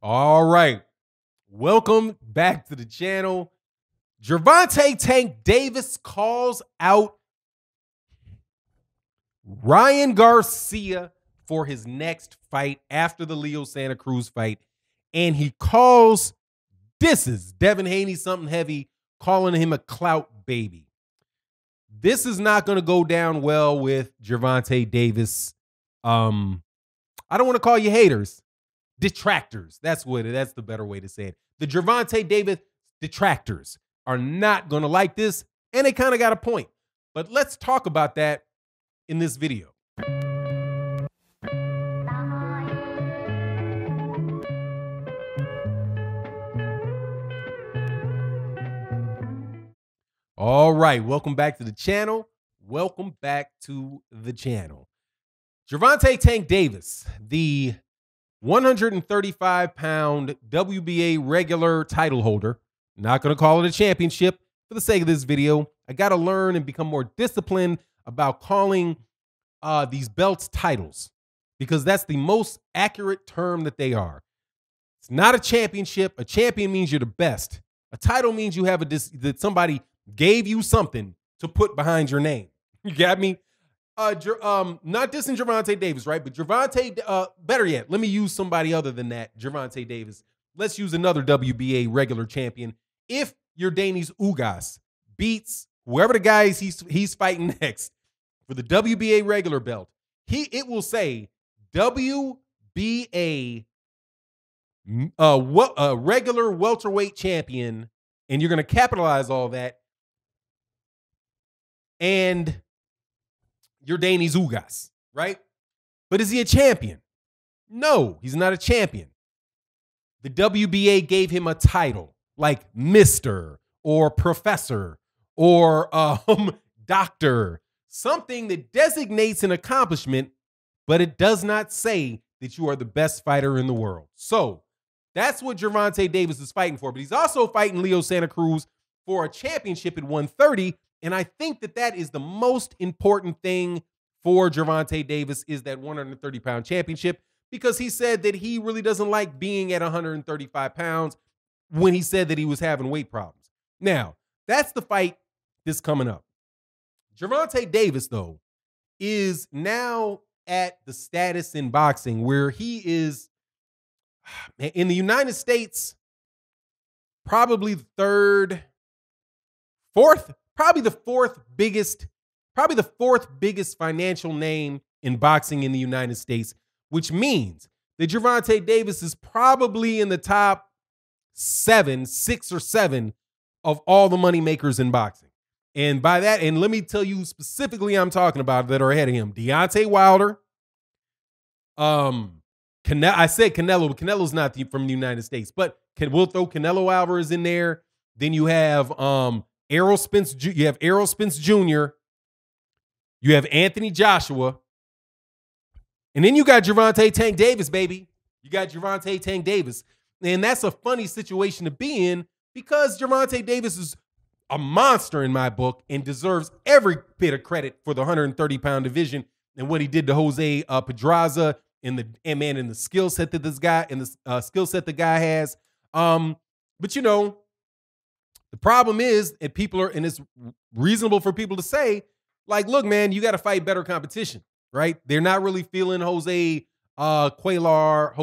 All right. Welcome back to the channel. Gervonta Tank Davis calls out Ryan Garcia for his next fight after the Leo Santa Cruz fight. And he disses Devin Haney something heavy, calling him a clout baby. This is not going to go down well with Gervonta Davis. I don't want to call you haters. Detractors. That's the better way to say it. The Gervonta Davis detractors are not going to like this, and they kind of got a point. But let's talk about that in this video. All right, welcome back to the channel. Welcome back to the channel. Gervonta Tank Davis, the 135-pound WBA regular title holder. Not going to call it a championship for the sake of this video. I got to learn and become more disciplined about calling these belts titles, because that's the most accurate term that they are. It's not a championship. A champion means you're the best. A title means you have that somebody gave you something to put behind your name. You got me? Not dissing Gervonta Davis, right? But Gervonta, better yet, let me use somebody other than that, Gervonta Davis. Let's use another WBA regular champion. If your Haneyjust Ugas beats whoever the guys he's fighting next for the WBA regular belt, it will say WBA regular welterweight champion, and you're going to capitalize all that. And your Haneyjust Ugas, right? But is he a champion? No, he's not a champion. The WBA gave him a title like Mr. or Professor or Doctor, something that designates an accomplishment, but it does not say that you are the best fighter in the world. So that's what Gervonta Davis is fighting for. But he's also fighting Leo Santa Cruz for a championship at 130. And I think that is the most important thing for Gervonta Davis, is that 130-pound championship, because he said that he really doesn't like being at 135 pounds when he said that he was having weight problems. Now, that's the fight that's coming up. Gervonta Davis, though, is now at the status in boxing where he is, in the United States, probably the fourth biggest financial name in boxing in the United States, which means that Gervonta Davis is probably in the top 6 or 7 of all the money makers in boxing. And by that, and let me tell you specifically I'm talking about that are ahead of him: Deontay Wilder. I said Canelo, but Canelo's not from the United States, but we'll throw Canelo Alvarez in there. Then you have Errol Spence Jr., you have Anthony Joshua, and then you got Gervonta Tank Davis, baby. You got Gervonta Tank Davis. And that's a funny situation to be in, because Gervonta Davis is a monster in my book and deserves every bit of credit for the 130-pound division and what he did to Jose Pedraza and the skill set that the guy has. But you know, the problem is, and it's reasonable for people to say, like, look, man, you got to fight better competition, right? They're not really feeling Jose Cuellar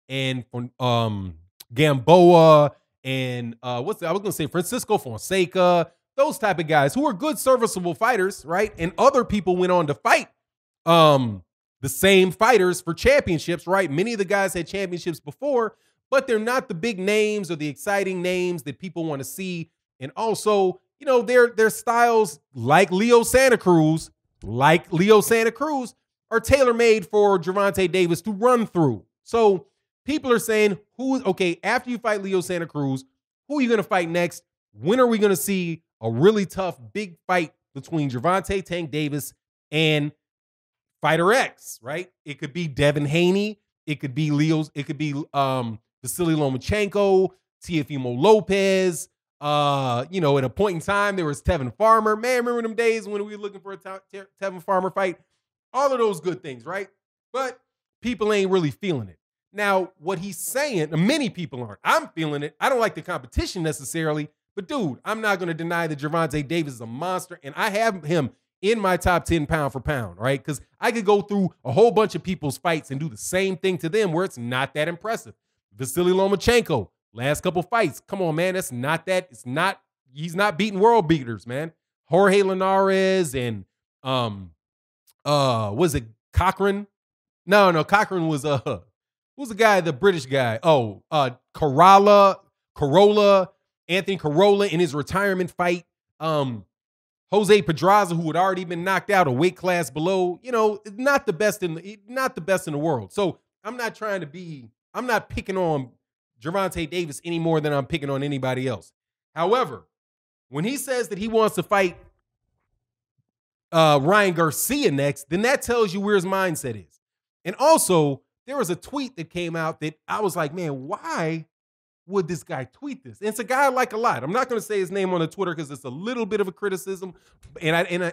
and Gamboa and I was gonna say Francisco Fonseca, those type of guys who are good, serviceable fighters, right? And other people went on to fight the same fighters for championships, right? Many of the guys had championships before, but they're not the big names or the exciting names that people want to see. And also, you know, their styles, like Leo Santa Cruz, are tailor-made for Gervonta Davis to run through. So people are saying, okay, after you fight Leo Santa Cruz, who are you going to fight next? When are we going to see a really tough, big fight between Gervonta Tank Davis and Fighter X, right? It could be Devin Haney. It could be Vasily Lomachenko, Teofimo Lopez. You know, at a point in time, there was Tevin Farmer. Man, remember them days when we were looking for a Tevin Farmer fight? All of those good things, right? But people ain't really feeling it. Now, what he's saying, many people aren't. I'm feeling it. I don't like the competition necessarily, but dude, I'm not going to deny that Gervonta Davis is a monster, and I have him in my top 10 pound for pound, right? Because I could go through a whole bunch of people's fights and do the same thing to them where it's not that impressive. Vasily Lomachenko, last couple fights. Come on, man. That's not that. He's not beating world beaters, man. Jorge Linares and was it Cochran? No, Cochran was who's the guy, the British guy? Oh, Corolla, Anthony Corolla in his retirement fight. Jose Pedraza, who had already been knocked out a weight class below, not the best in the world. So I'm not picking on Gervonta Davis any more than I'm picking on anybody else. However, when he says that he wants to fight Ryan Garcia next, then that tells you where his mindset is. And also, there was a tweet that came out that I was like, man, why would this guy tweet this? And it's a guy I like a lot. I'm not going to say his name on the Twitter because it's a little bit of a criticism. And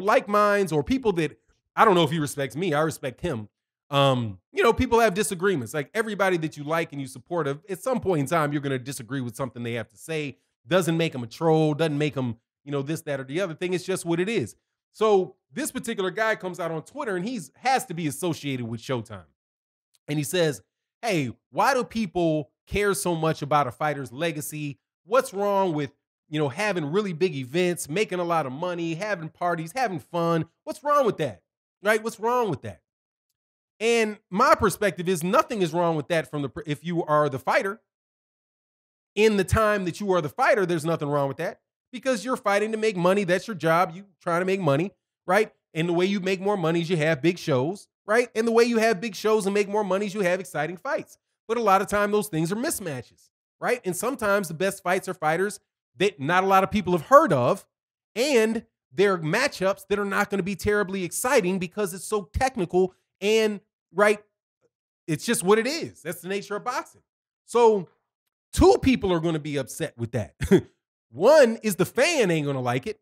like minds or people that I don't know if he respects me, I respect him. People have disagreements. Like everybody that you like and you support, at some point in time, you're going to disagree with something they have to say. Doesn't make them a troll. Doesn't make them, this, that, or the other thing. It's just what it is. So this particular guy comes out on Twitter and has to be associated with Showtime. And he says, hey, why do people care so much about a fighter's legacy? What's wrong with, having really big events, making a lot of money, having parties, having fun? What's wrong with that? Right? What's wrong with that? And my perspective is nothing is wrong with that if you are the fighter. In the time that you are the fighter, there's nothing wrong with that because you're fighting to make money. That's your job. You trying to make money, right? And the way you make more money is you have big shows, right? And the way you have big shows and make more money is you have exciting fights. But a lot of time those things are mismatches, right? And sometimes the best fights are fighters that not a lot of people have heard of, and they're matchups that are not going to be terribly exciting because it's so technical and, right, it's just what it is. That's the nature of boxing. So two people are going to be upset with that. One is the fan ain't going to like it.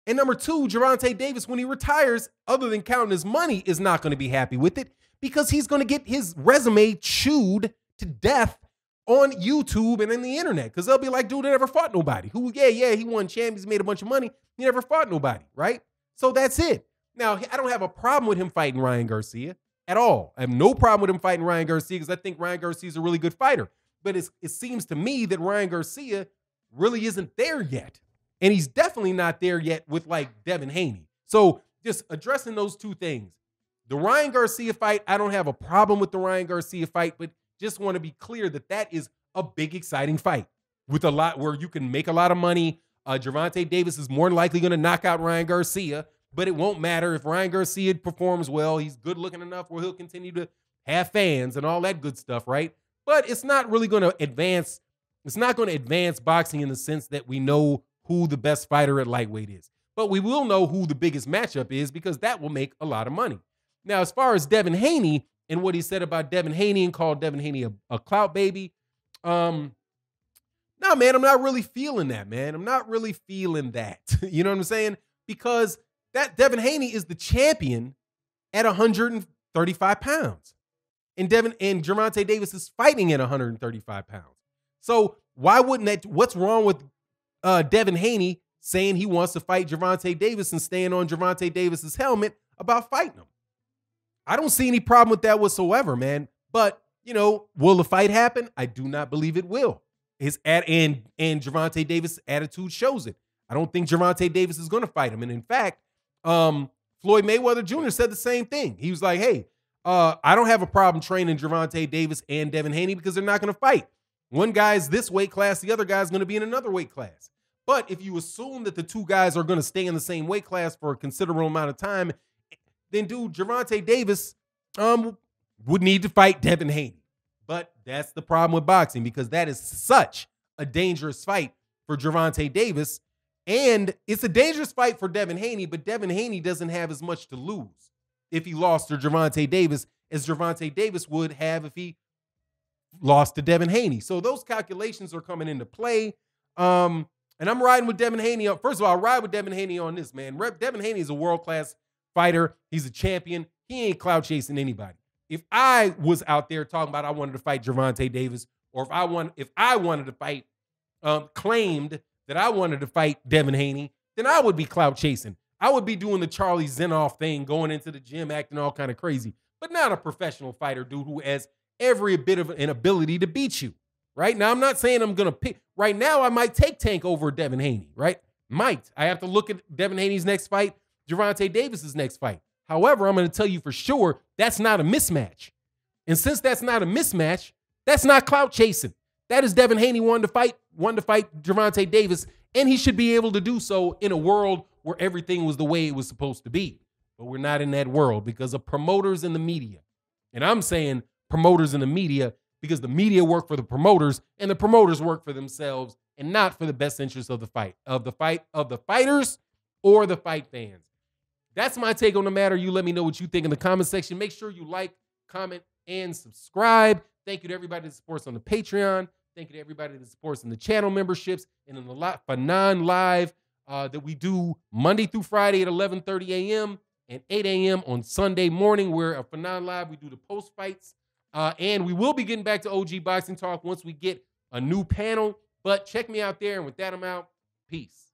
And number two, Gervonta Davis, when he retires, other than counting his money, is not going to be happy with it because he's going to get his resume chewed to death on YouTube and in the internet because they'll be like, dude, he never fought nobody. He won champions, made a bunch of money. He never fought nobody, right? So that's it. Now, I don't have a problem with him fighting Ryan Garcia at all. I have no problem with him fighting Ryan Garcia because I think Ryan Garcia is a really good fighter. But it seems to me that Ryan Garcia really isn't there yet. And he's definitely not there yet with like Devin Haney. So just addressing those two things. The Ryan Garcia fight, I don't have a problem with the Ryan Garcia fight, but just want to be clear that that is a big, exciting fight with a lot where you can make a lot of money. Gervonta Davis is more than likely going to knock out Ryan Garcia, but it won't matter if Ryan Garcia performs well. He's good looking enough where he'll continue to have fans and all that good stuff, right? But it's not really going to advance. It's not going to advance boxing in the sense that we know who the best fighter at lightweight is. But we will know who the biggest matchup is because that will make a lot of money. Now, as far as Devin Haney and what he said about Devin Haney and called Devin Haney a clout baby, no, man, I'm not really feeling that, man. I'm not really feeling that. You know what I'm saying? Because that Devin Haney is the champion at 135 pounds. And Gervonta Davis is fighting at 135 pounds. So why wouldn't that? What's wrong with Devin Haney saying he wants to fight Gervonta Davis and staying on Gervonta Davis's helmet about fighting him? I don't see any problem with that whatsoever, man. But, will the fight happen? I do not believe it will. And Gervonta Davis' attitude shows it. I don't think Gervonta Davis is going to fight him. And in fact, Floyd Mayweather Jr. said the same thing. He was like, hey, I don't have a problem training Gervonta Davis and Devin Haney because they're not going to fight. One guy's this weight class, the other guy's going to be in another weight class. But if you assume that the two guys are going to stay in the same weight class for a considerable amount of time, then, dude, Gervonta Davis would need to fight Devin Haney. But that's the problem with boxing because that is such a dangerous fight for Gervonta Davis. And it's a dangerous fight for Devin Haney, but Devin Haney doesn't have as much to lose if he lost to Gervonta Davis as Gervonta Davis would have if he lost to Devin Haney. So those calculations are coming into play. And I'm riding with Devin Haney. First of all, I ride with Devin Haney on this, man. Devin Haney is a world-class fighter. He's a champion. He ain't clout chasing anybody. if I was out there talking about I wanted to fight Gervonta Davis, or if I wanted to fight, claimed that I wanted to fight Devin Haney, then I would be clout chasing. I would be doing the Charlie Zenoff thing, going into the gym, acting all kind of crazy, but not a professional fighter, dude, who has every bit of an ability to beat you. Right now, I'm not saying I'm gonna pick. Right now, I might take Tank over Devin Haney. Right? Might. I have to look at Devin Haney's next fight, Gervonta Davis's next fight. However, I'm going to tell you for sure that's not a mismatch. And since that's not a mismatch, that's not clout chasing. That is Devin Haney wanting to fight Gervonta Davis, and he should be able to do so in a world where everything was the way it was supposed to be. But we're not in that world because of promoters in the media. And I'm saying promoters in the media because the media work for the promoters and the promoters work for themselves and not for the best interest of the fighters or the fight fans. That's my take on the matter. You let me know what you think in the comment section. Make sure you like, comment, and subscribe. Thank you to everybody that supports on the Patreon. Thank you to everybody that supports in the channel memberships and in the Fanon Live that we do Monday through Friday at 11:30 a.m. and 8 a.m. on Sunday morning. We're a Fanon Live. We do the post fights. And we will be getting back to OG Boxing Talk once we get a new panel. But check me out there. And with that, I'm out. Peace.